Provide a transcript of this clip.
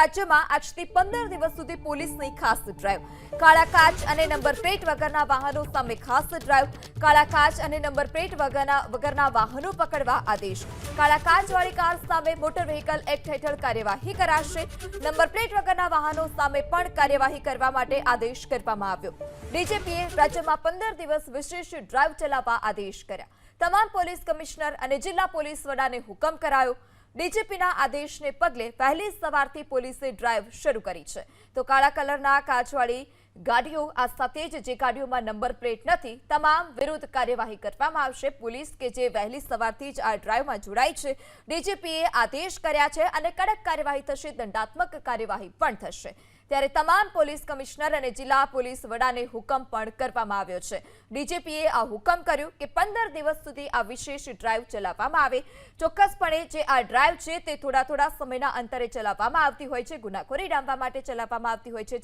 રાજ્યમાં આજથી 15 દિવસ સુધી પોલીસની ખાસ ડ્રાઈવ. કાળા કાચ અને નંબર પ્લેટ વગરના વાહનો સામે ખાસ ડ્રાઈવ. કાળા કાચ અને નંબર પ્લેટ વગરના વાહનો પકડવા આદેશ. કાળા કાચવાળી કાર સામે મોટર વ્હીકલ એક્ટ હેઠળ કાર્યવાહી કરાશે. નંબર પ્લેટ વગરના વાહનો સામે પણ કાર્યવાહી કરવા માટે આદેશ કરવામાં આવ્યો. ડીજીપીએ રાજ્યમાં 15 દિવસ વિશેષ ડ્રાઈવ ચલાવવા આદેશ કર્યા. તમામ પોલીસ કમિશનર અને જિલ્લા પોલીસ વડાને હુકમ કરાયો. ડીજીપીના આદેશને પગલે વહેલી સવારથી પોલીસે ડ્રાઈવ શરૂ કરી છે. તો કાળા કલરના કાચવાળી ગાડીઓ આ સાથે જ જે ગાડીઓમાં નંબર પ્લેટ નથી તમામ વિરુદ્ધ કાર્યવાહી કરવામાં આવશે. પોલીસ કે જે વહેલી સવારથી જ આ ડ્રાઈવમાં જોડાઈ છે, ડીજીપીએ આદેશ કર્યા છે અને કડક કાર્યવાહી થશે, દંડાત્મક કાર્યવાહી પણ થશે. ત્યારે તમામ પોલીસ કમિશનર અને જિલ્લા પોલીસ વડાને હુકમ પણ કરવામાં આવ્યો છે. ડીજીપીએ આ હુકમ કર્યું કે 15 દિવસ સુધી આ વિશેષ ડ્રાઈવ ચલાવવામાં આવે. ચોક્કસપણે જે આ ડ્રાઈવ છે તે થોડા સમયના અંતરે ચલાવવામાં આવતી હોય છે, ગુનાખોરી ડામવા માટે ચલાવવામાં આવતી હોય છે.